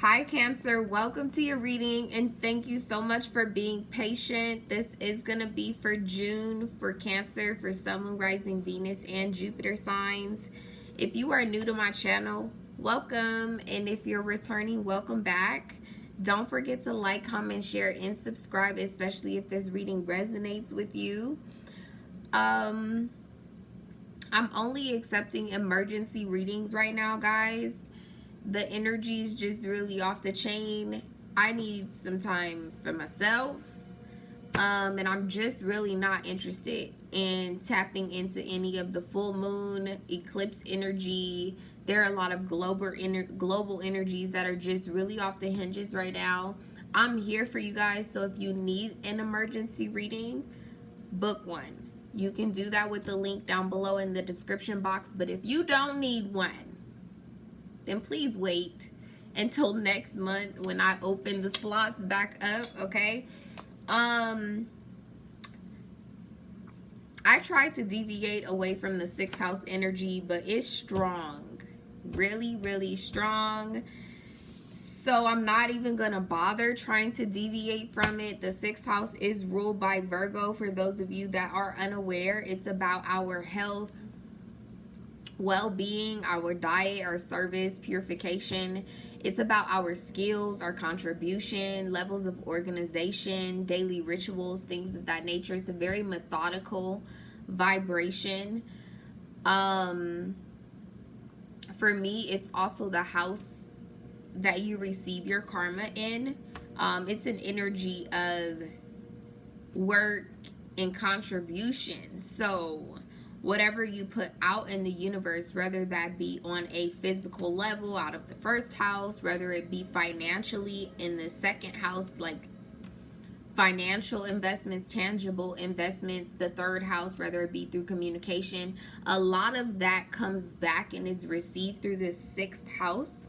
Hi, Cancer. Welcome to your reading, and thank you so much for being patient. This is going to be for June for Cancer, for Sun, Moon, Rising, Venus, and Jupiter signs. If you are new to my channel, welcome, and if you're returning, welcome back. Don't forget to like, comment, share, and subscribe, especially if this reading resonates with you. I'm only accepting emergency readings right now, guys. The energy is just really off the chain. I need some time for myself. And I'm just really not interested in tapping into any of the full moon, eclipse energy. There are a lot of global energies that are just really off the hinges right now. I'm here for you guys, so if you need an emergency reading, book one. You can do that with the link down below in the description box, but if you don't need one, then please wait until next month when I open the slots back up, okay? I tried to deviate away from the 6th house energy, but it's strong. Really, really strong. So I'm not even going to bother trying to deviate from it. The 6th house is ruled by Virgo. For those of you that are unaware, it's about our health, well-being, our diet, our service, purification. It's about our skills, our contribution, levels of organization, daily rituals, things of that nature. It's a very methodical vibration. For me, it's also the house that you receive your karma in. It's an energy of work and contribution. So whatever you put out in the universe, whether that be on a physical level out of the 1st house, whether it be financially in the 2nd house, like financial investments, tangible investments, the 3rd house, whether it be through communication, a lot of that comes back and is received through this 6th house.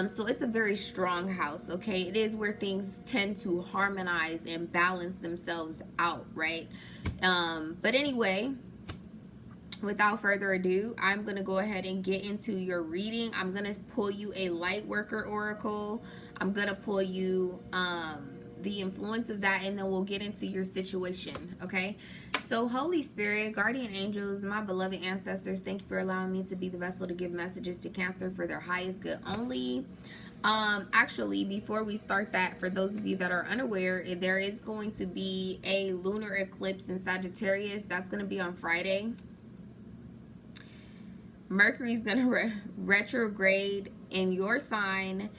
So it's a very strong house, okay? It is where things tend to harmonize and balance themselves out, right? But anyway, without further ado, I'm going to go ahead and get into your reading. I'm going to pull you a light worker oracle. I'm going to pull you the influence of that, and then we'll get into your situation, okay? So Holy Spirit, guardian angels, my beloved ancestors, thank you for allowing me to be the vessel to give messages to Cancer for their highest good only. Actually, before we start that, for those of you that are unaware, there is going to be a lunar eclipse in Sagittarius. That's going to be on Friday. Mercury's going to retrograde in your sign.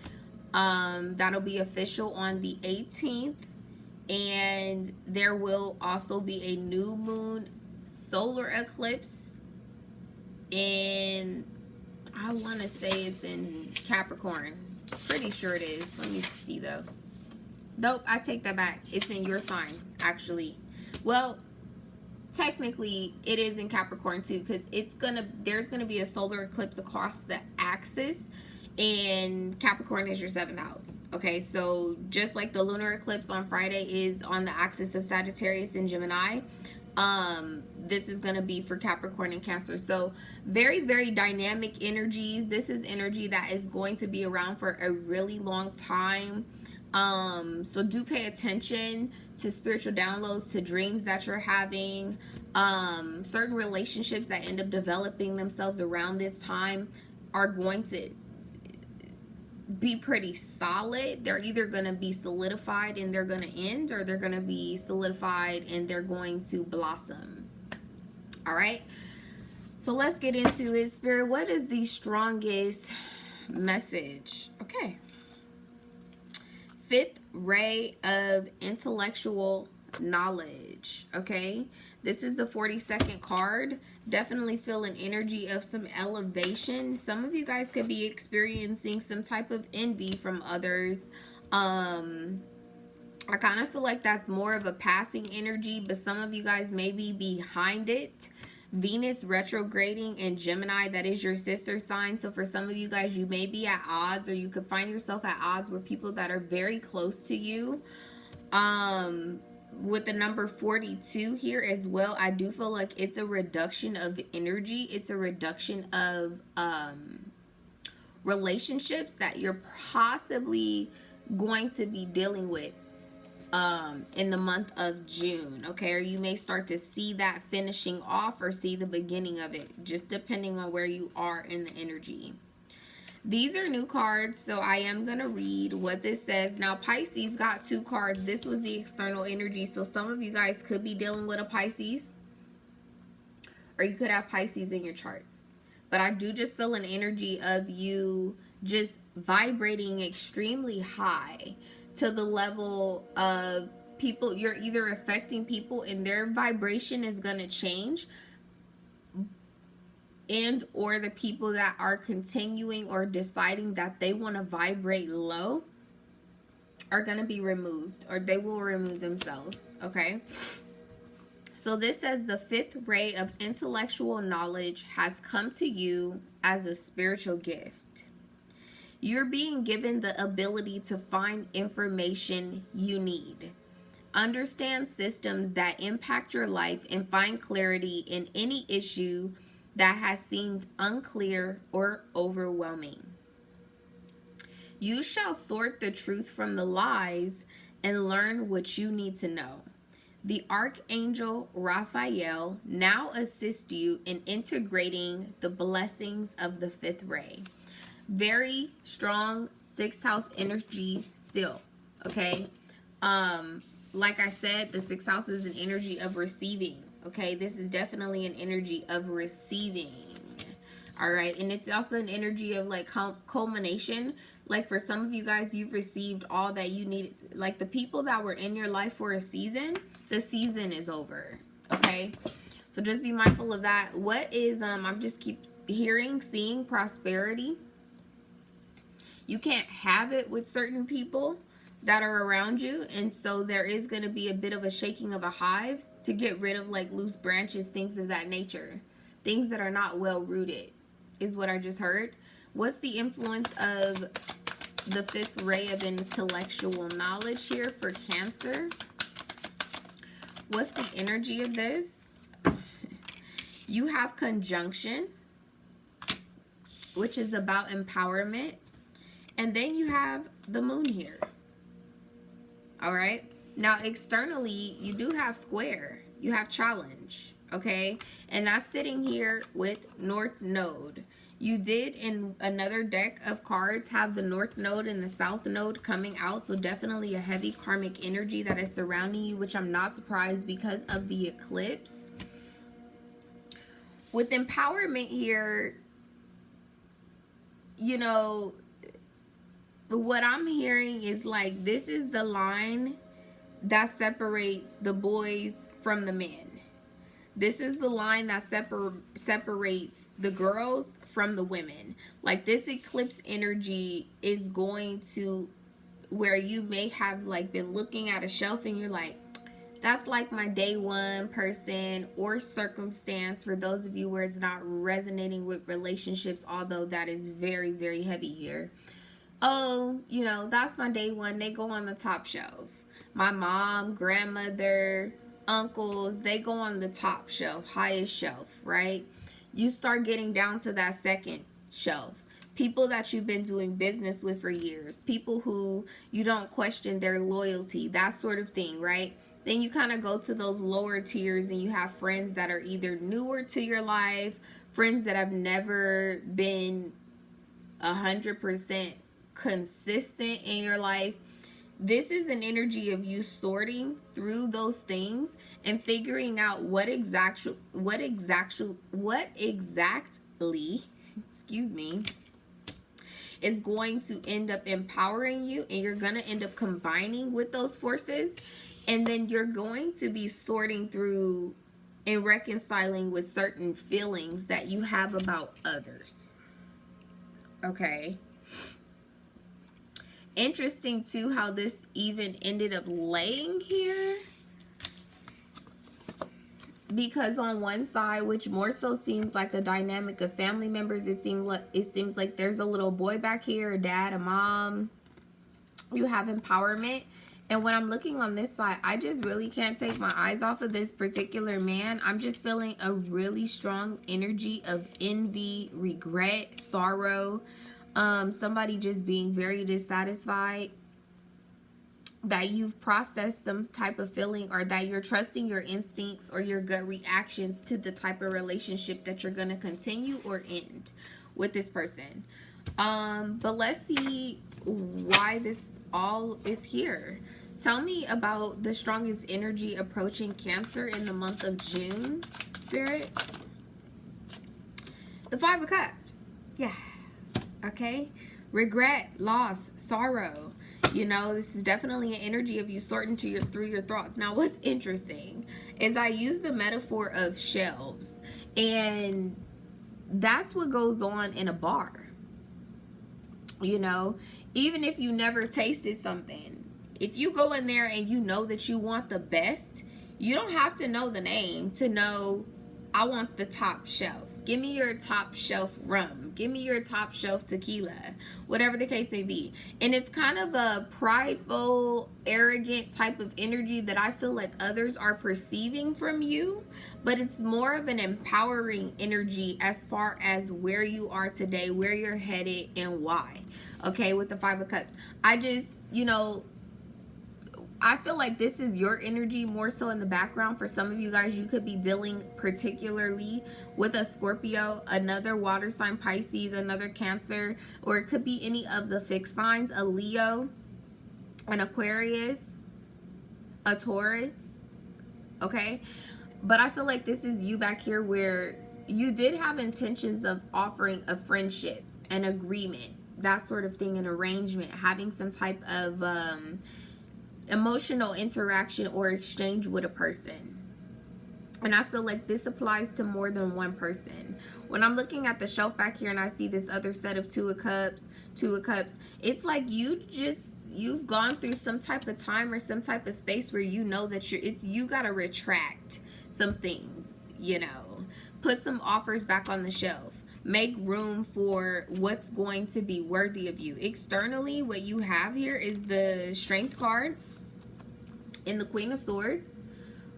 That'll be official on the 18th. And there will also be a new moon solar eclipse in, I want to say it's in Capricorn. Pretty sure it is. Let me see though. Nope, I take that back. It's in your sign, actually. Well, technically it is in Capricorn too, because there's gonna be a solar eclipse across the axis, and Capricorn is your 7th house. Okay, so just like the lunar eclipse on Friday is on the axis of Sagittarius and Gemini, this is going to be for Capricorn and Cancer. So very, very dynamic energies. This is energy that is going to be around for a really long time. So do pay attention to spiritual downloads, to dreams that you're having. Certain relationships that end up developing themselves around this time are going to be pretty solid. They're either going to be solidified and they're going to end, or they're going to be solidified and they're going to blossom. All right, so let's get into it. Spirit, what is the strongest message? Okay, 5th ray of intellectual knowledge. Okay, this is the 42nd card. Definitely feel an energy of some elevation. Some of you guys could be experiencing some type of envy from others. I kind of feel like that's more of a passing energy, but some of you guys may be behind it. Venus retrograding in Gemini, that is your sister sign. So for some of you guys, you may be at odds, or you could find yourself at odds with people that are very close to you. With the number 42 here as well, I do feel like it's a reduction of energy. It's a reduction of relationships that you're possibly going to be dealing with in the month of June, okay? Or you may start to see that finishing off or see the beginning of it, just depending on where you are in the energy. These are new cards, so I am going to read what this says. Now, Pisces got 2 cards. This was the external energy, so some of you guys could be dealing with a Pisces, or you could have Pisces in your chart. But I do just feel an energy of you just vibrating extremely high to the level of people. You're either affecting people and their vibration is going to change, and or the people that are continuing or deciding that they want to vibrate low are going to be removed, or they will remove themselves, okay? So this says the 5th ray of intellectual knowledge has come to you as a spiritual gift. You're being given the ability to find information you need, understand systems that impact your life, and find clarity in any issue that has seemed unclear or overwhelming. You shall sort the truth from the lies and learn what you need to know. The Archangel Raphael now assists you in integrating the blessings of the 5th ray. Very strong 6th house energy still, okay? Like I said, the 6th house is an energy of receiving, okay? This is definitely an energy of receiving, all right? And it's also an energy of like culmination. Like for some of you guys, you've received all that you needed. Like the people that were in your life for a season, the season is over, okay? So just be mindful of that. What is, I just keep hearing, seeing prosperity. You can't have it with certain people that are around you, and so there is going to be a bit of a shaking of a hive to get rid of like loose branches, things of that nature. Things that are not well rooted is what I just heard. What's the influence of the 5th ray of intellectual knowledge here for Cancer? What's the energy of this? You have conjunction, which is about empowerment. And then you have the moon here. All right. Now, externally, you do have square. You have challenge. Okay. And that's sitting here with North Node. You did in another deck of cards have the North Node and the South Node coming out. So definitely a heavy karmic energy that is surrounding you, which I'm not surprised because of the eclipse. With empowerment here, you know, what I'm hearing is like this is the line that separates the boys from the men. This is the line that separates the girls from the women. Like this eclipse energy is going to where you may have like been looking at a shelf and you're like, that's like my day one person or circumstance, for those of you where it's not resonating with relationships, although that is very, very heavy here. Oh, you know, that's my day one. They go on the top shelf. My mom, grandmother, uncles, they go on the top shelf, highest shelf, right? You start getting down to that second shelf. People that you've been doing business with for years. People who you don't question their loyalty, that sort of thing, right? Then you kind of go to those lower tiers and you have friends that are either newer to your life, friends that have never been 100% consistent in your life. This is an energy of you sorting through those things and figuring out what exactly excuse me, is going to end up empowering you, and you're going to end up combining with those forces, and then you're going to be sorting through and reconciling with certain feelings that you have about others. Okay. Interesting too how this even ended up laying here, because on one side, which more so seems like a dynamic of family members, it seems like there's a little boy back here, a dad, a mom. You have empowerment. And when I'm looking on this side, I just really can't take my eyes off of this particular man. I'm just feeling a really strong energy of envy, regret, sorrow. Somebody just being very dissatisfied, that you've processed some type of feeling, or that you're trusting your instincts or your gut reactions to the type of relationship that you're going to continue or end with this person. But let's see why this all is here. Tell me about the strongest energy approaching Cancer in the month of June, Spirit. The Five of Cups. Yeah. Okay. Regret, loss, sorrow. You know, this is definitely an energy of you sorting through your thoughts. Now, what's interesting is I use the metaphor of shelves, and that's what goes on in a bar. You know, even if you never tasted something, if you go in there and you know that you want the best, you don't have to know the name to know, I want the top shelf. Give me your top shelf rum. Give me your top shelf tequila. Whatever the case may be. And it's kind of a prideful, arrogant type of energy that I feel like others are perceiving from you. But it's more of an empowering energy as far as where you are today, where you're headed, and why. Okay, with the Five of Cups. I just, you know, I feel like this is your energy more so in the background. For some of you guys, you could be dealing particularly with a Scorpio, another water sign, Pisces, another Cancer, or it could be any of the fixed signs, a Leo, an Aquarius, a Taurus, okay? But I feel like this is you back here where you did have intentions of offering a friendship, an agreement, that sort of thing, an arrangement, having some type of emotional interaction or exchange with a person. And I feel like this applies to more than one person. When I'm looking at the shelf back here and I see this other set of Two of Cups, it's like you've gone through some type of time or some type of space where you know that you got to retract some things, you know, put some offers back on the shelf. Make room for what's going to be worthy of you. Externally, what you have here is the Strength card and the Queen of Swords,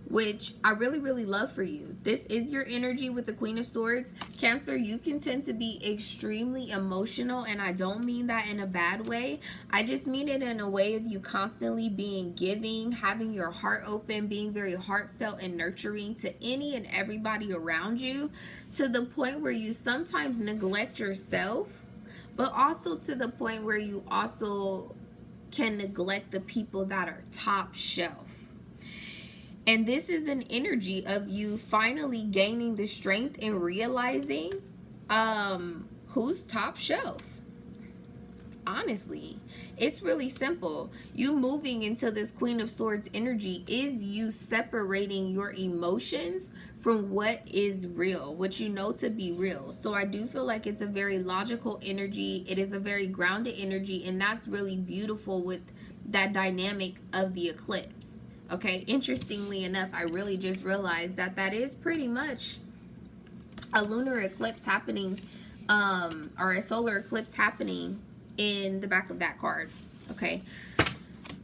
which I really, really love for you. This is your energy with the Queen of Swords. Cancer, you can tend to be extremely emotional, and I don't mean that in a bad way. I just mean it in a way of you constantly being giving, having your heart open, being very heartfelt and nurturing to any and everybody around you, to the point where you sometimes neglect yourself, but also to the point where you also can neglect the people that are top shelf. And this is an energy of you finally gaining the strength and realizing who's top shelf. Honestly, it's really simple. You moving into this Queen of Swords energy is you separating your emotions from what is real, what you know to be real. So I do feel like it's a very logical energy. It is a very grounded energy, and that's really beautiful with that dynamic of the eclipse. Okay, interestingly enough, I really just realized that is pretty much a lunar eclipse happening, or a solar eclipse happening in the back of that card. Okay,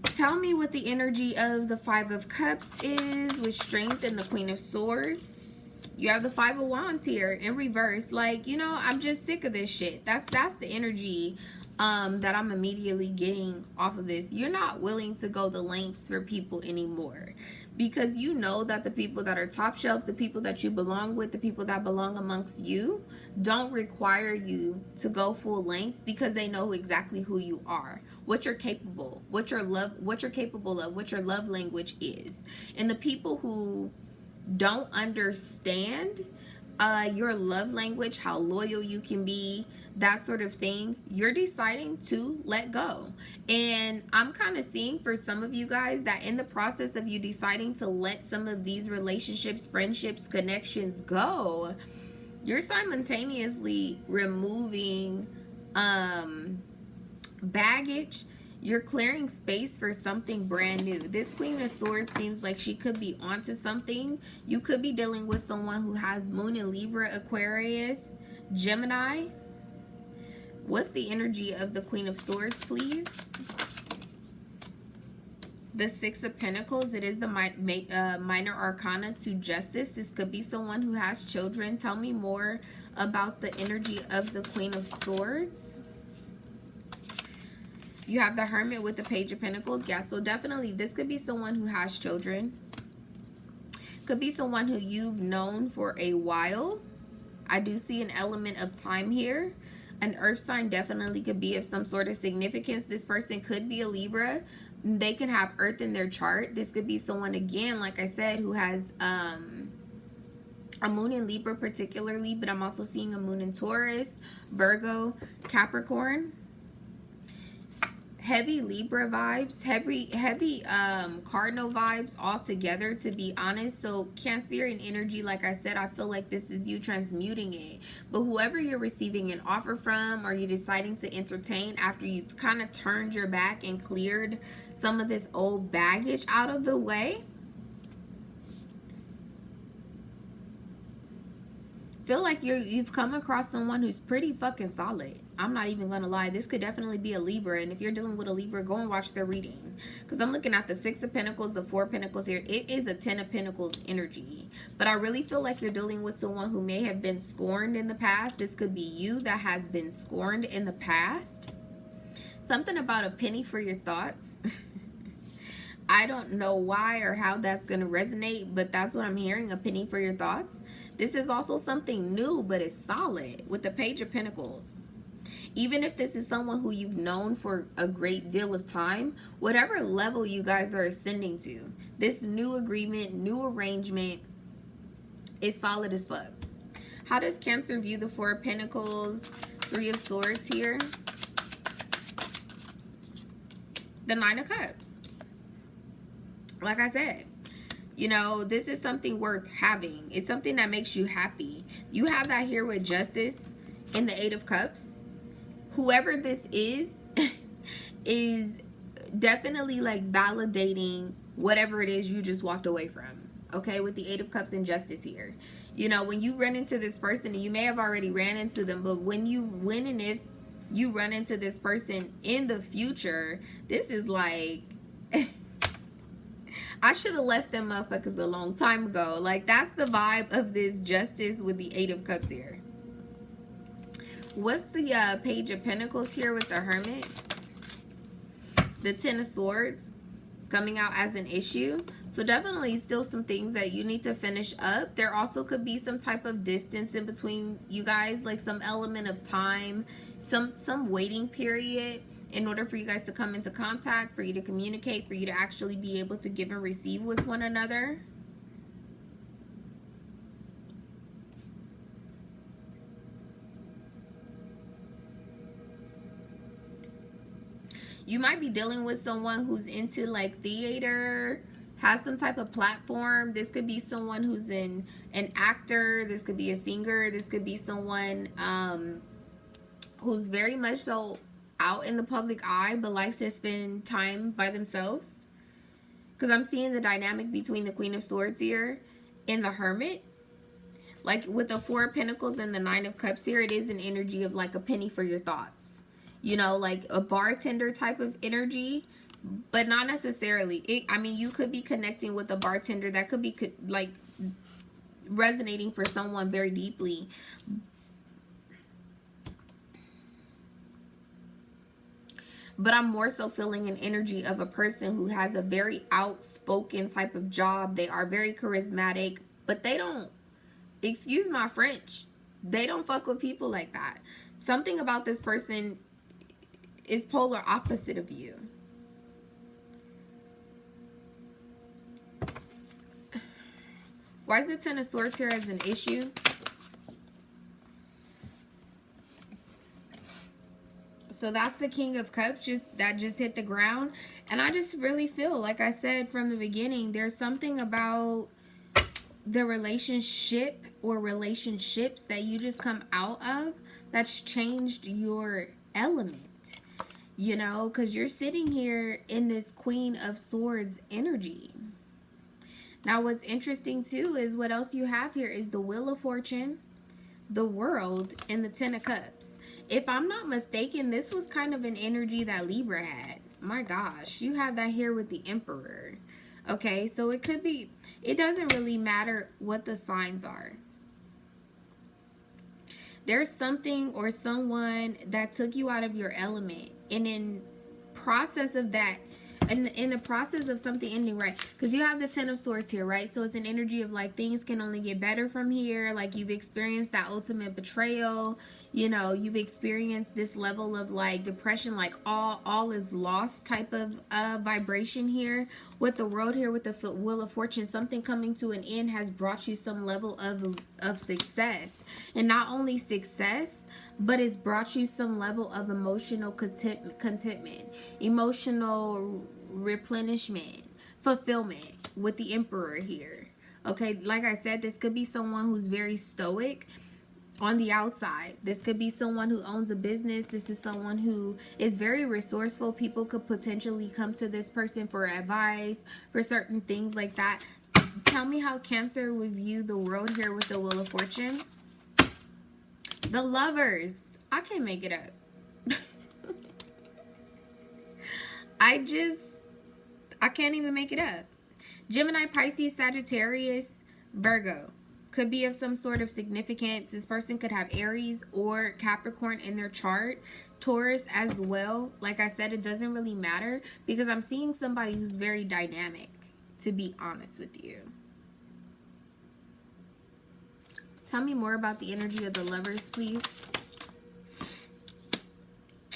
tell me what the energy of the Five of Cups is with Strength and the Queen of Swords. You have the Five of Wands here in reverse. Like, you know, I'm just sick of this shit. That's the energy that I'm immediately getting off of this. You're not willing to go the lengths for people anymore, because you know that the people that are top shelf, the people that you belong with, the people that belong amongst you, don't require you to go full lengths, because they know exactly who you are, what you're capable, what you're capable of, what your love language is. And the people who don't understand your love language, how loyal you can be, that sort of thing, you're deciding to let go. And I'm kind of seeing for some of you guys that in the process of you deciding to let some of these relationships, friendships, connections go, you're simultaneously removing baggage. You're clearing space for something brand new. This Queen of Swords seems like she could be onto something. You could be dealing with someone who has Moon in Libra, Aquarius, Gemini. What's the energy of the Queen of Swords, please? The Six of Pentacles. It is the minor arcana to Justice. This could be someone who has children. Tell me more about the energy of the Queen of Swords. You have the Hermit with the Page of Pentacles. Yeah, so definitely this could be someone who has children. Could be someone who you've known for a while. I do see an element of time here. An earth sign definitely could be of some sort of significance. This person could be a Libra. They can have earth in their chart. This could be someone, again, like I said, who has a moon in Libra particularly, but I'm also seeing a moon in Taurus, Virgo, Capricorn. Heavy Libra vibes, heavy cardinal vibes all together, to be honest. So Cancerian energy, like I said, I feel like this is you transmuting it. But whoever you're receiving an offer from, or you're deciding to entertain after you kind of turned your back and cleared some of this old baggage out of the way, feel like you've come across someone who's pretty fucking solid. I'm not even gonna lie, this could definitely be a Libra, and if you're dealing with a Libra, go and watch their reading, because I'm looking at the 6 of Pentacles, the 4 of Pentacles here. It is a 10 of Pentacles energy, but I really feel like you're dealing with someone who may have been scorned in the past. This could be you that has been scorned in the past. Something about a penny for your thoughts. I don't know why or how that's going to resonate, but that's what I'm hearing, a penny for your thoughts. This is also something new, but it's solid with the Page of Pentacles. Even if this is someone who you've known for a great deal of time, whatever level you guys are ascending to, this new agreement, new arrangement is solid as fuck. How does Cancer view the 4 of Pentacles, 3 of Swords here? The 9 of Cups. Like I said, you know, this is something worth having. It's something that makes you happy. You have that here with Justice in the 8 of Cups. Whoever this is definitely like validating whatever it is you just walked away from. Okay, with the 8 of Cups and Justice here. You know, when you run into this person, and you may have already ran into them, but when and if you run into this person in the future, this is like... I should have left them motherfuckers a long time ago. Like, that's the vibe of this Justice with the 8 of Cups here. What's the Page of Pentacles here with the Hermit? The 10 of Swords. It's coming out as an issue. So definitely still some things that you need to finish up. There also could be some type of distance in between you guys. Like some element of time. Some waiting period. In order for you guys to come into contact, for you to communicate, for you to actually be able to give and receive with one another. You might be dealing with someone who's into like theater, has some type of platform. This could be someone who's an actor. This could be a singer. This could be someone who's very much so out in the public eye, but likes to spend time by themselves. Because I'm seeing the dynamic between the Queen of Swords here and the Hermit. Like with the 4 of Pentacles and the 9 of Cups here, it is an energy of like a penny for your thoughts. You know, like a bartender type of energy, but not necessarily. I mean, you could be connecting with a bartender that could be like resonating for someone very deeply. But I'm more so feeling an energy of a person who has a very outspoken type of job. They are very charismatic, but they don't, excuse my French, they don't fuck with people like that. Something about this person is polar opposite of you. Why is the 10 of Swords here as an issue? So that's the King of Cups that just hit the ground. And I just really feel, like I said from the beginning, there's something about the relationship or relationships that you just come out of that's changed your element. You know, because you're sitting here in this Queen of Swords energy. Now what's interesting too is what else you have here is the Wheel of Fortune, the World, and the 10 of Cups. If I'm not mistaken, this was kind of an energy that Libra had. My gosh, you have that here with the Emperor. Okay, so it could be, it doesn't really matter what the signs are. There's something or someone that took you out of your element. And in process of that, in the process of something ending, right? Because you have the Ten of Swords here, right? So it's an energy of like things can only get better from here. Like you've experienced that ultimate betrayal. You know, you've experienced this level of like depression, like all is lost type of vibration here. With the World here, with the Wheel of Fortune, something coming to an end has brought you some level of success. And not only success, but it's brought you some level of emotional contentment, emotional replenishment, fulfillment with the Emperor here. Okay, like I said, this could be someone who's very stoic on the outside. This could be someone who owns a business. This is someone who is very resourceful. People could potentially come to this person for advice, for certain things like that. Tell me how Cancer would view the world here with the Wheel of Fortune. The Lovers. I can't make it up. I can't even make it up. Gemini, Pisces, Sagittarius, Virgo. Could be of some sort of significance. This person could have Aries or Capricorn in their chart. Taurus as well. Like I said, it doesn't really matter because I'm seeing somebody who's very dynamic, to be honest with you. Tell me more about the energy of the Lovers, please.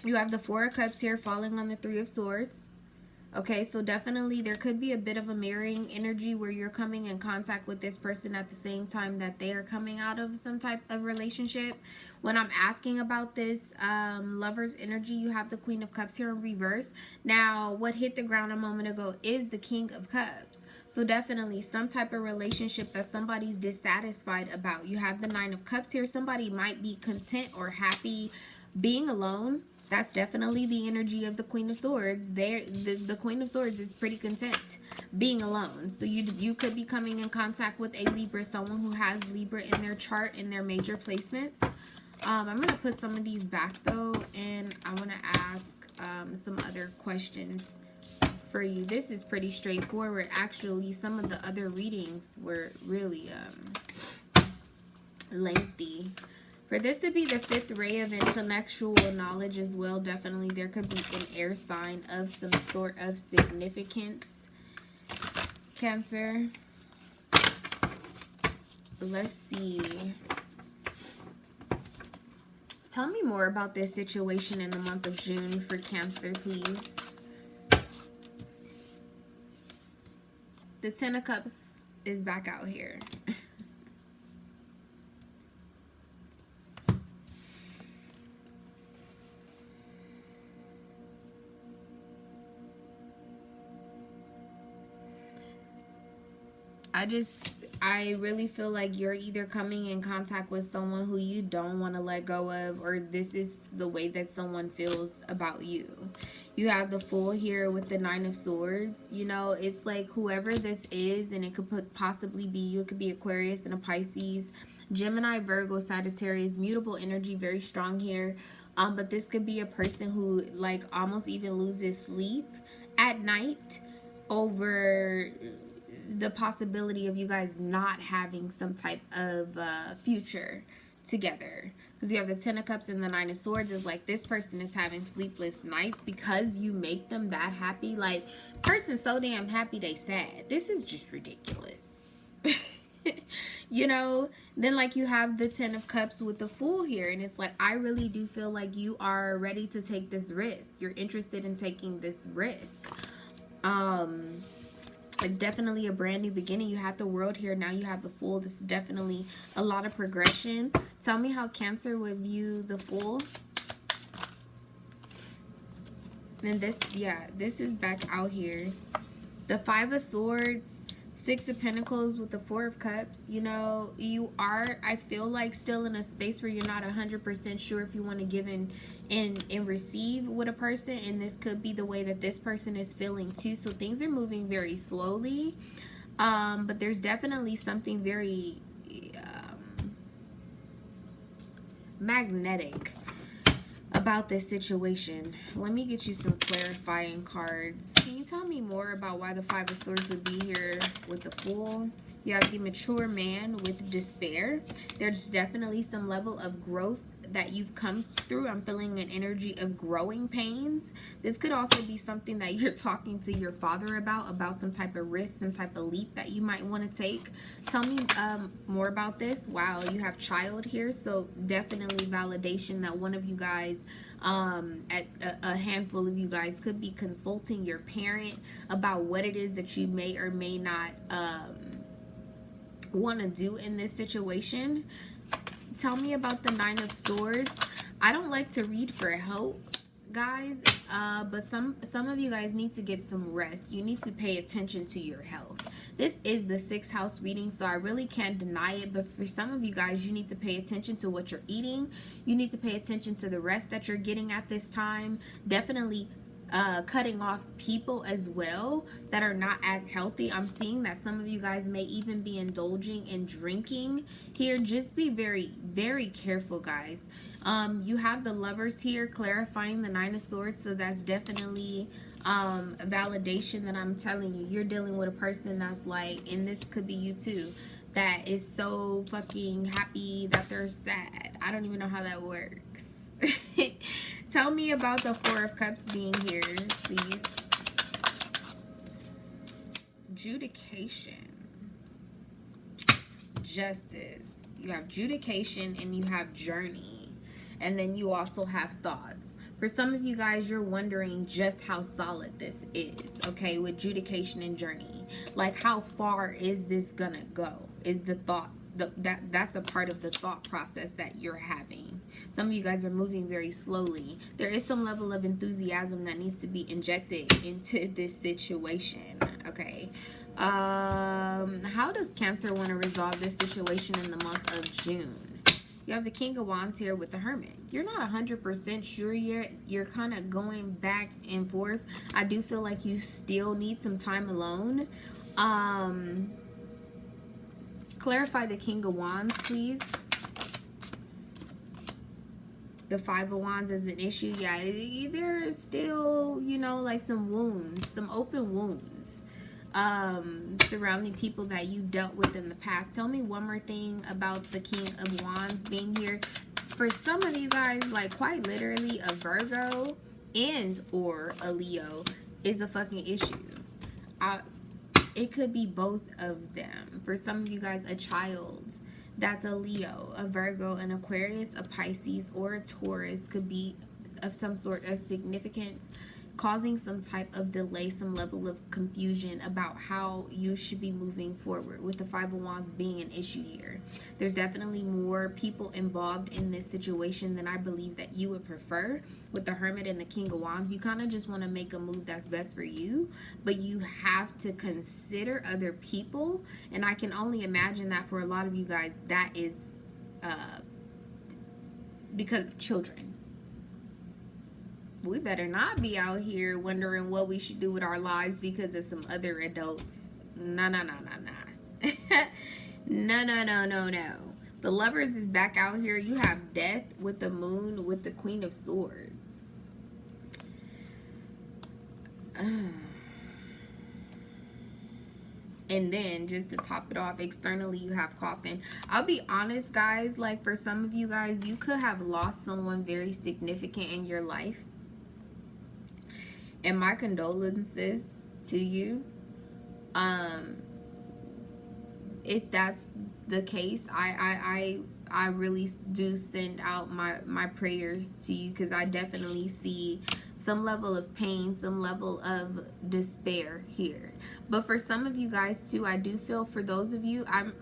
You have the Four of Cups here falling on the Three of Swords. Okay, so definitely there could be a bit of a mirroring energy where you're coming in contact with this person at the same time that they are coming out of some type of relationship. When I'm asking about this Lover's energy, you have the Queen of Cups here in reverse. Now, what hit the ground a moment ago is the King of Cups. So definitely some type of relationship that somebody's dissatisfied about. You have the Nine of Cups here. Somebody might be content or happy being alone. That's definitely the energy of the Queen of Swords. The Queen of Swords is pretty content being alone. So you could be coming in contact with a Libra, someone who has Libra in their chart, in their major placements. I'm going to put some of these back, though, and I want to ask some other questions for you. This is pretty straightforward. Actually, some of the other readings were really lengthy. For this to be the fifth ray of intellectual knowledge as well, definitely there could be an air sign of some sort of significance. Cancer. Let's see. Tell me more about this situation in the month of June for Cancer, please. The Ten of Cups is back out here. I really feel like you're either coming in contact with someone who you don't want to let go of, or this is the way that someone feels about you. You have the Fool here with the Nine of Swords. You know, it's like whoever this is, and it could possibly be you. It could be Aquarius and a Pisces, Gemini, Virgo, Sagittarius. Mutable energy, very strong here. But this could be a person who like almost even loses sleep at night over the possibility of you guys not having some type of future together. Because you have the Ten of Cups and the Nine of Swords. Is like this person is having sleepless nights because you make them that happy. Like, person so damn happy they sad. This is just ridiculous. You know, then like you have the Ten of Cups with the Fool here, and it's like I really do feel like you are ready to take this risk. You're interested in taking this risk. It's definitely a brand new beginning. You have the World here. Now you have the Fool. This is definitely a lot of progression. Tell me how Cancer would view the Fool. And this, yeah, this is back out here. The Five of Swords, Six of Pentacles with the Four of Cups. You know, you are, I feel like, still in a space where you're not 100% sure if you want to give in and receive with a person, and this could be the way that this person is feeling too. So things are moving very slowly, but there's definitely something very magnetic about this situation. Let me get you some clarifying cards. Can you tell me more about why the Five of Swords would be here with the Fool? You have the mature man with despair. There's definitely some level of growth that you've come through. I'm feeling an energy of growing pains. This could also be something that you're talking to your father about some type of risk, some type of leap that you might want to take. Tell me more about this. Wow, you have child here, so definitely validation that one of you guys, a handful of you guys, could be consulting your parent about what it is that you may or may not want to do in this situation. Tell me about the Nine of Swords. I don't like to read for help, guys, but some of you guys need to get some rest. You need to pay attention to your health. This is the 6th house reading, so I really can't deny it, but for some of you guys, you need to pay attention to what you're eating. You need to pay attention to the rest that you're getting at this time. Definitely cutting off people as well that are not as healthy. I'm seeing that some of you guys may even be indulging in drinking here. Just be very, very careful, guys. You have the Lovers here clarifying the Nine of Swords, so that's definitely validation that I'm telling you. You're dealing with a person that's like, and this could be you too, that is so fucking happy that they're sad. I don't even know how that works. Tell me about the Four of Cups being here, please. Judication. Justice. You have judication and you have journey. And then you also have thoughts. For some of you guys, you're wondering just how solid this is, okay, with judication and journey. Like, how far is this gonna go? Is the thought, that's a part of the thought process that you're having. Some of you guys are moving very slowly. There is some level of enthusiasm that needs to be injected into this situation, okay? How does Cancer want to resolve this situation in the month of June? You have the King of Wands here with the Hermit. You're not 100% sure yet. You're kind of going back and forth. I do feel like you still need some time alone. Clarify the King of Wands, please. The Five of Wands is an issue. Yeah, there's still, you know, like some wounds, some open wounds surrounding people that you dealt with in the past. Tell me one more thing about the King of Wands being here. For some of you guys, like quite literally a Virgo and or a Leo is a fucking issue. It could be both of them. For some of you guys, a child that's a Leo, a Virgo, an Aquarius, a Pisces, or a Taurus could be of some sort of significance, causing some type of delay, some level of confusion about how you should be moving forward, with the Five of Wands being an issue here. There's definitely more people involved in this situation than I believe that you would prefer. With the Hermit and the King of Wands, you kind of just want to make a move that's best for you, but you have to consider other people, and I can only imagine that for a lot of you guys, that is because of children. We better not be out here wondering what we should do with our lives because of some other adults. No. No. The Lovers is back out here. You have Death with the Moon with the Queen of Swords. And then just to top it off, externally you have Coffin. I'll be honest, guys, like for some of you guys, you could have lost someone very significant in your life. And my condolences to you. If that's the case, I really do send out my prayers to you, because I definitely see some level of pain, some level of despair here. But for some of you guys too, I do feel for those of you, I'm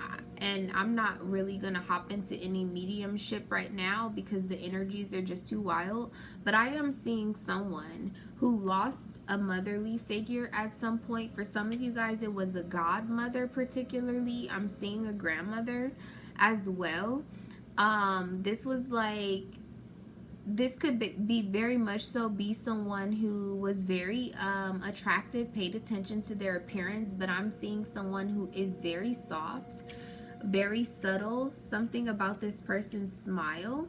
not really gonna hop into any mediumship right now because the energies are just too wild, but I am seeing someone who lost a motherly figure at some point. For some of you guys, it was a godmother particularly. I'm seeing a grandmother as well. This was like, this could be very much so be someone who was very attractive, paid attention to their appearance, but I'm seeing someone who is very soft, very subtle. Something about this person's smile,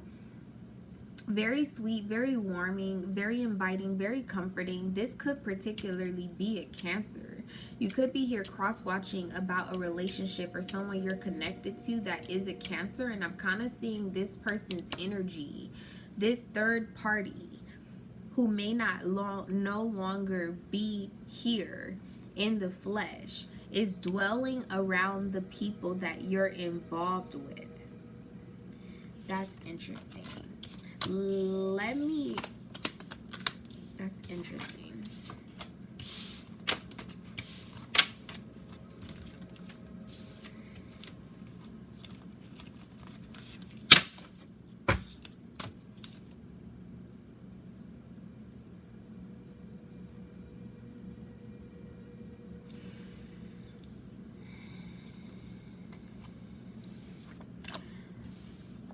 very sweet, very warming, very inviting, very comforting. This could particularly be a Cancer. You could be here cross-watching about a relationship or someone you're connected to that is a Cancer, and I'm kind of seeing this person's energy, this third party who may no longer be here in the flesh, is dwelling around the people that you're involved with. That's interesting. That's interesting.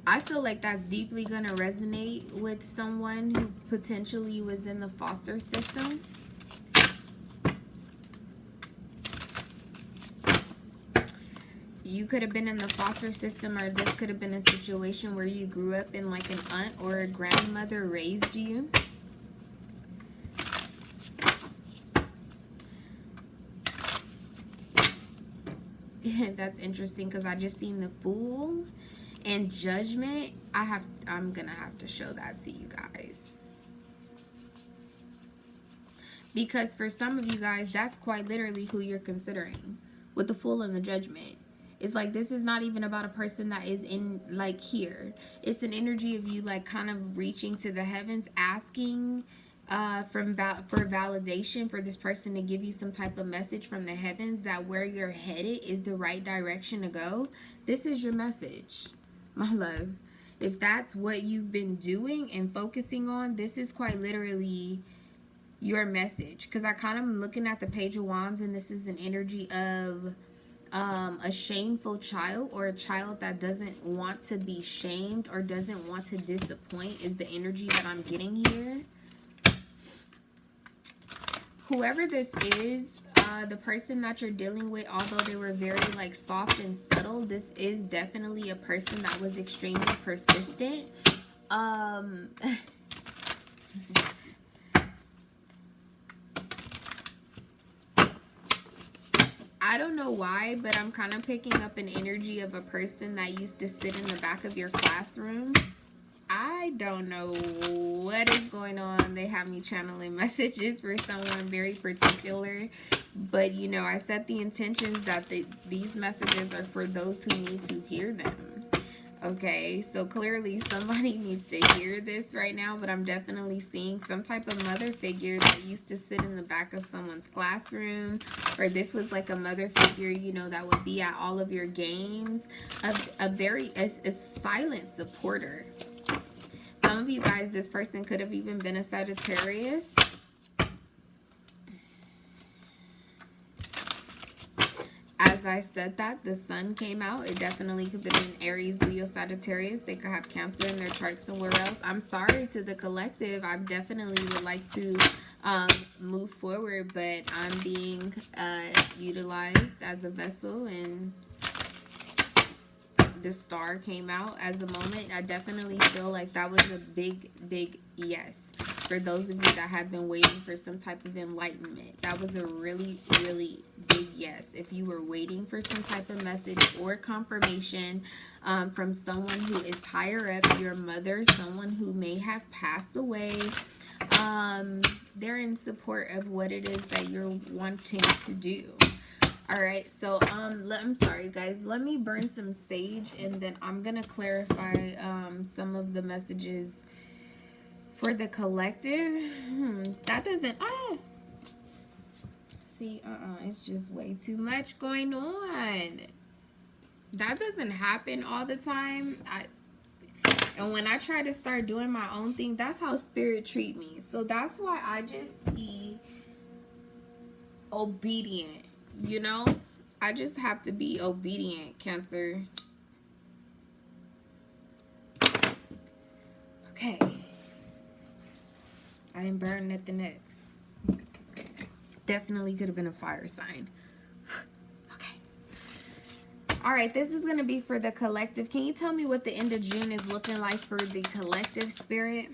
I feel like that's deeply going to resonate with someone who potentially was in the foster system. You could have been in the foster system, or this could have been a situation where you grew up in like an aunt or a grandmother raised you. That's interesting because I just seen the Fool and Judgment. I'm gonna have to show that to you guys, because for some of you guys, that's quite literally who you're considering with the Fool and the Judgment. It's like, this is not even about a person that is in like here. It's an energy of you like kind of reaching to the heavens, asking for validation, for this person to give you some type of message from the heavens that where you're headed is the right direction to go. This is your message, my love. If that's what you've been doing and focusing on, this is quite literally your message. Because I kind of am looking at the Page of Wands, and this is an energy of a shameful child, or a child that doesn't want to be shamed or doesn't want to disappoint is the energy that I'm getting here. Whoever this is, the person that you're dealing with, although they were very like soft and subtle, this is definitely a person that was extremely persistent. I don't know why, but I'm kind of picking up an energy of a person that used to sit in the back of your classroom. I don't know what is going on. They have me channeling messages for someone very particular. But, you know, I set the intentions that these messages are for those who need to hear them. Okay, so clearly somebody needs to hear this right now, but I'm definitely seeing some type of mother figure that used to sit in the back of someone's classroom, or this was like a mother figure, you know, that would be at all of your games, a silent supporter. Some of you guys, this person could have even been a Sagittarius. As I said that, the sun came out. It definitely could have been Aries, Leo, Sagittarius. They could have Cancer in their chart somewhere else. I'm sorry to the collective. I definitely would like to move forward, but I'm being utilized as a vessel, and the star came out as a moment. I definitely feel like that was a big yes. For those of you that have been waiting for some type of enlightenment, that was a really big yes. If you were waiting for some type of message or confirmation from someone who is higher up, your mother, someone who may have passed away, they're in support of what it is that you're wanting to do. All right, so I'm sorry guys, let me burn some sage, and then I'm gonna clarify some of the messages for the collective. That doesn't see, it's just way too much going on. That doesn't happen all the time. And when I try to start doing my own thing, that's how spirit treat me. So that's why I just be obedient. You know, I just have to be obedient, Cancer. Okay. I didn't burn nothing up. Definitely could have been a fire sign. Okay. All right, this is going to be for the collective. Can you tell me what the end of June is looking like for the collective, spirit?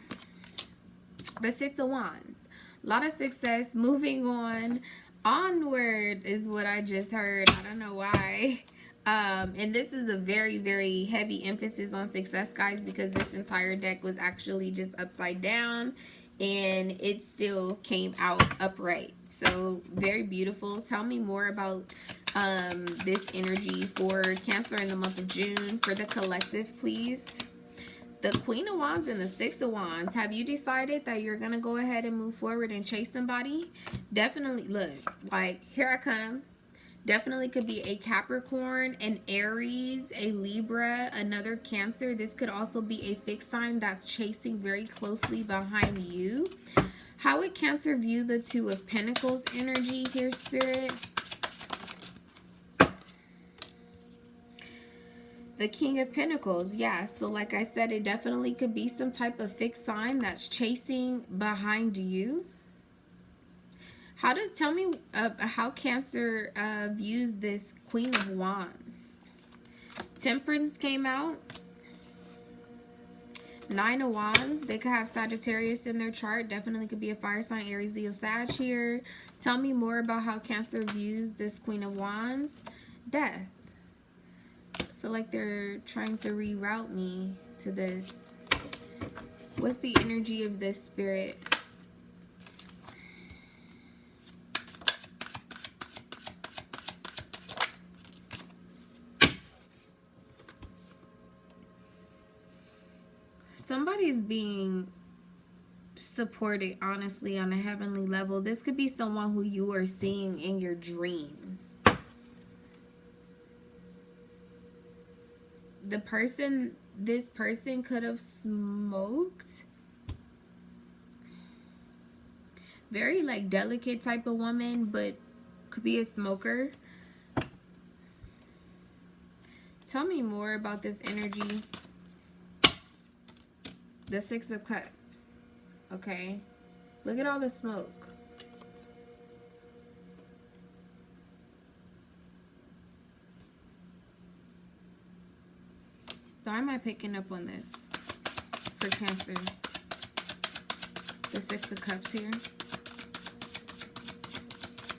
The Six of Wands. A lot of success, moving on. Onward is what I just heard. I don't know why. And this is a very, very heavy emphasis on success, guys, because this entire deck was actually just upside down and it still came out upright. So very beautiful. Tell me more about this energy for Cancer in the month of June for the collective, please. The Queen of Wands and the Six of Wands. Have you decided that you're going to go ahead and move forward and chase somebody? Definitely, look, like, here I come. Definitely could be a Capricorn, an Aries, a Libra, another Cancer. This could also be a fixed sign that's chasing very closely behind you. How would Cancer view the Two of Pentacles energy here, Spirit? The King of Pentacles, yeah. So like I said, it definitely could be some type of fixed sign that's chasing behind you. Tell me how Cancer views this Queen of Wands. Temperance came out. Nine of Wands. They could have Sagittarius in their chart. Definitely could be a fire sign, Aries, Leo, Sag here. Tell me more about how Cancer views this Queen of Wands. Death. I feel like they're trying to reroute me to this. What's the energy of this, Spirit? Somebody's being supported, honestly, on a heavenly level. This could be someone who you are seeing in your dreams. This person could have smoked. Very, like, delicate type of woman, but could be a smoker. Tell me more about this energy. The Six of Cups. Okay. Look at all the smoke. Why am I picking up on this for Cancer? The Six of Cups here.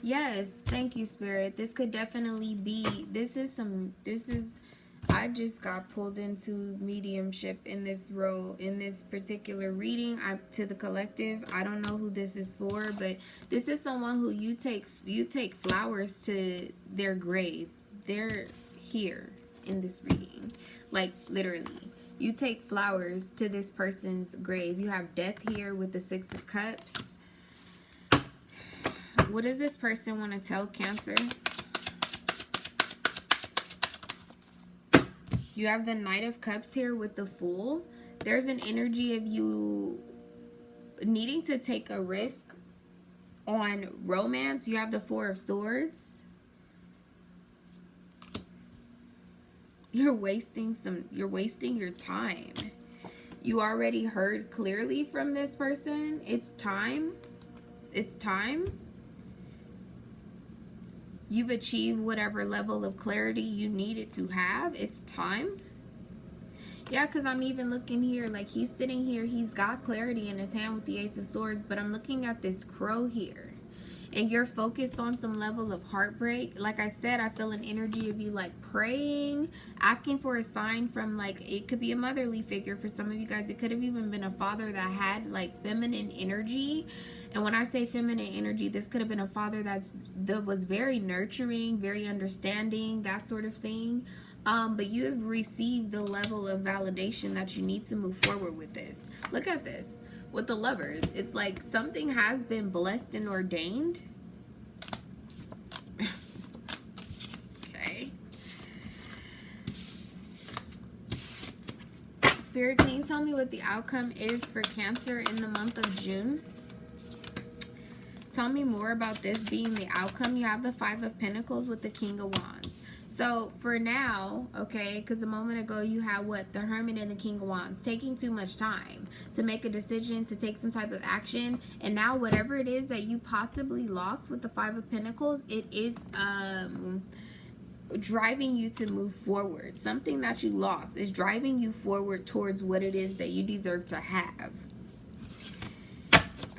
Yes, thank you, Spirit. This could definitely be, I just got pulled into mediumship in this role, in this particular reading. To the collective, I don't know who this is for, but this is someone who you take flowers to their grave. They're here in this reading. Like, literally. You take flowers to this person's grave. You have death here with the Six of Cups. What does this person want to tell Cancer? You have the Knight of Cups here with the Fool. There's an energy of you needing to take a risk on romance. You have the Four of Swords. You're wasting your time. You already heard clearly from this person. It's time. It's time. You've achieved whatever level of clarity you needed to have. It's time. Yeah, because I'm even looking here. Like, he's sitting here. He's got clarity in his hand with the Ace of Swords. But I'm looking at this crow here. And you're focused on some level of heartbreak. Like I said, I feel an energy of you, like, praying, asking for a sign from, like, it could be a motherly figure for some of you guys. It could have even been a father that had, like, feminine energy. And when I say feminine energy, this could have been a father that was very nurturing, very understanding, that sort of thing. But you have received the level of validation that you need to move forward with this. Look at this. With the Lovers, it's like something has been blessed and ordained. Okay. Spirit, can you tell me what the outcome is for Cancer in the month of June? Tell me more about this being the outcome. You have the Five of Pentacles with the King of Wands. So for now, okay, because a moment ago you had what? The Hermit and the King of Wands. Taking too much time to make a decision, to take some type of action. And now whatever it is that you possibly lost with the Five of Pentacles, it is driving you to move forward. Something that you lost is driving you forward towards what it is that you deserve to have.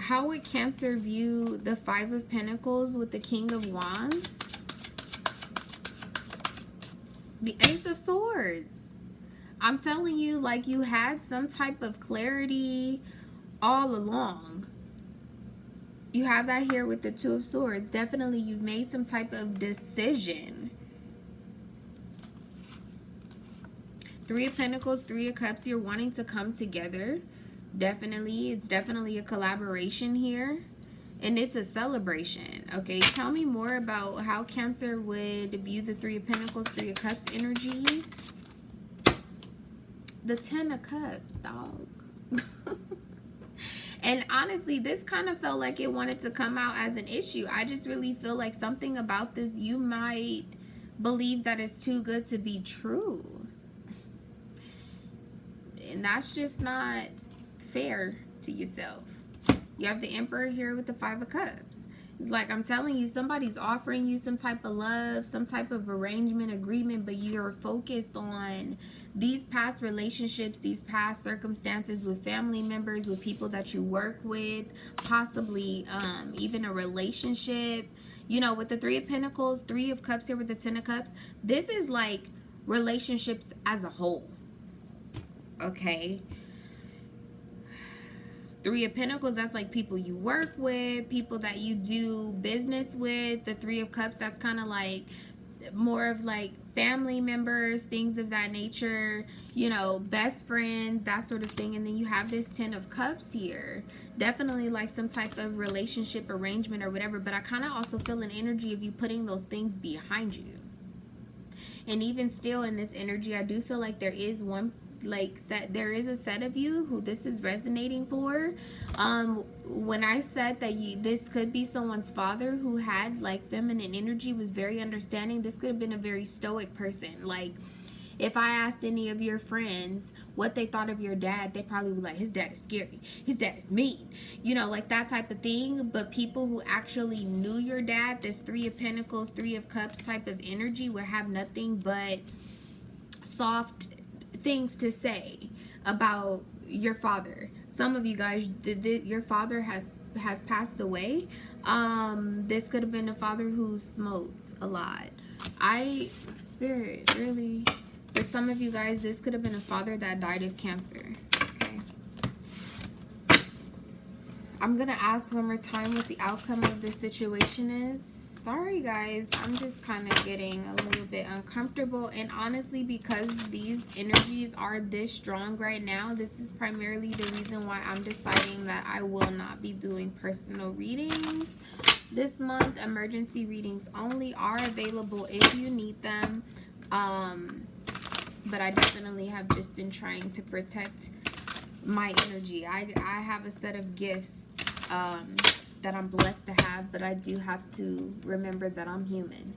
How would Cancer view the Five of Pentacles with the King of Wands? The Ace of Swords. I'm telling you, like, you had some type of clarity all along. You have that here with the Two of Swords. Definitely you've made some type of decision. Three of Pentacles, Three of Cups. You're wanting to come together. Definitely. It's definitely a collaboration here. And it's a celebration. Okay, tell me more about how Cancer would view the Three of Pentacles, Three of Cups energy. The Ten of Cups, dog. And honestly, this kind of felt like it wanted to come out as an issue. I just really feel like something about this, you might believe that it's too good to be true. And that's just not fair to yourself. You have the Emperor here with the Five of Cups. It's like, I'm telling you, somebody's offering you some type of love, some type of arrangement, agreement, but you're focused on these past relationships, these past circumstances with family members, with people that you work with, possibly even a relationship. You know, with the Three of Pentacles, Three of Cups here with the Ten of Cups, this is like relationships as a whole. Okay? Three of Pentacles, that's like people you work with, people that you do business with. The Three of Cups, that's kind of like more of like family members, things of that nature, you know, best friends, that sort of thing. And then you have this Ten of Cups here. Definitely like some type of relationship arrangement or whatever. But I kind of also feel an energy of you putting those things behind you. And even still in this energy, I do feel like there is one there is a set of you who this is resonating for. When I said that this could be someone's father who had like feminine energy, was very understanding. This could have been a very stoic person. Like, if I asked any of your friends what they thought of your dad, they probably would like, his dad is scary, his dad is mean, you know, like that type of thing. But people who actually knew your dad, this Three of Pentacles, Three of Cups type of energy, would have nothing but soft things to say about your father. Some of you guys, your father has passed away. This could have been a father who smoked a lot. Spirit, really, for some of you guys, this could have been a father that died of cancer. Okay, I'm gonna ask one more time what the outcome of this situation is. Sorry guys, I'm just kind of getting a little bit uncomfortable, and honestly, because these energies are this strong right now, this is primarily the reason why I'm deciding that I will not be doing personal readings this month. Emergency readings only are available if you need them, but I definitely have just been trying to protect my energy. I have a set of gifts that I'm blessed to have, but I do have to remember that I'm human.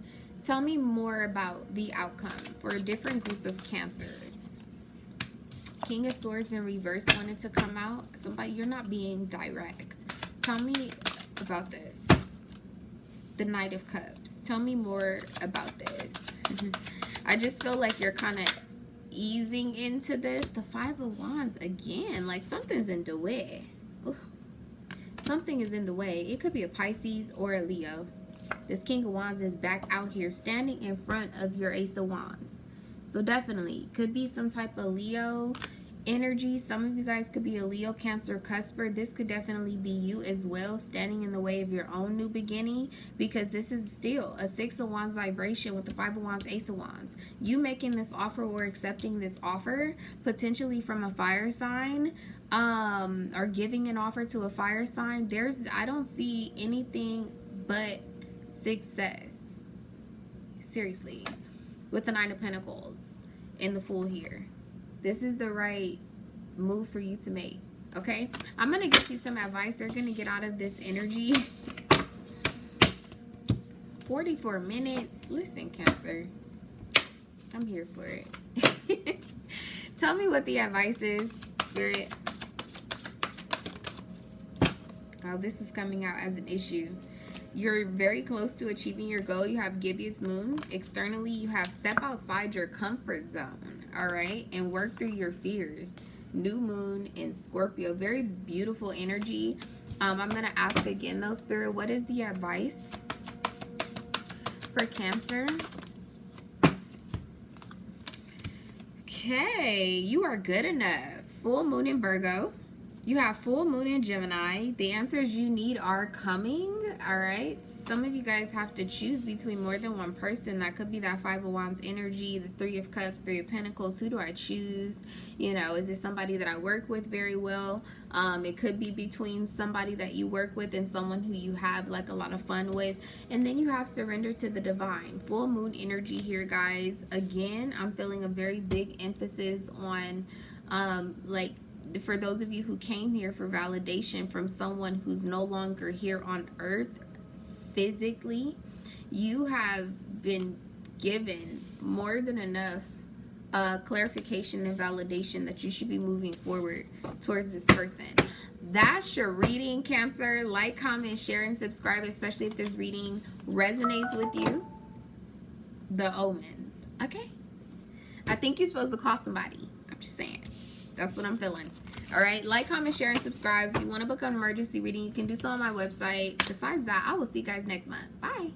Tell me more about the outcome for a different group of Cancers. King of Swords in reverse wanted to come out. Somebody, you're not being direct. Tell me about this. The Knight of Cups. Tell me more about this. I just feel like you're kind of easing into this. The Five of Wands again. Like something's in the way. Ooh. Something is in the way. It could be a Pisces or a Leo. This King of Wands is back out here standing in front of your Ace of Wands. So definitely could be some type of Leo energy. Some of you guys could be a Leo, Cancer, Cusper. This could definitely be you as well, standing in the way of your own new beginning, because this is still a Six of Wands vibration with the Five of Wands, Ace of Wands. You making this offer or accepting this offer, potentially from a fire sign, or giving an offer to a fire sign, I don't see anything but success. Seriously. With the Nine of Pentacles and the Fool here. This is the right move for you to make. Okay? I'm going to get you some advice. They're going to get out of this energy. 44 minutes. Listen, Cancer. I'm here for it. Tell me what the advice is, Spirit. Wow, this is coming out as an issue. You're very close to achieving your goal. You have Gibeah's Moon. Externally, you have step outside your comfort zone, all right, and work through your fears. New Moon in Scorpio. Very beautiful energy. I'm going to ask again, though, Spirit, what is the advice for Cancer? Okay, you are good enough. Full moon in Virgo. You have full moon in Gemini. The answers you need are coming. All right. Some of you guys have to choose between more than one person. That could be that Five of Wands energy, the Three of Cups, Three of Pentacles. Who do I choose? You know, is it somebody that I work with very well? It could be between somebody that you work with and someone who you have like a lot of fun with. And then you have surrender to the divine. Full moon energy here, guys. Again, I'm feeling a very big emphasis on like, for those of you who came here for validation from someone who's no longer here on earth physically, you have been given more than enough clarification and validation that you should be moving forward towards this person. That's your reading, Cancer. Like, comment, share, and subscribe, especially if this reading resonates with you. The omens. Okay? I think you're supposed to call somebody. I'm just saying. That's what I'm feeling. All right, like, comment, share, and subscribe. If you want to book an emergency reading, you can do so on my website. Besides that, I will see you guys next month. Bye.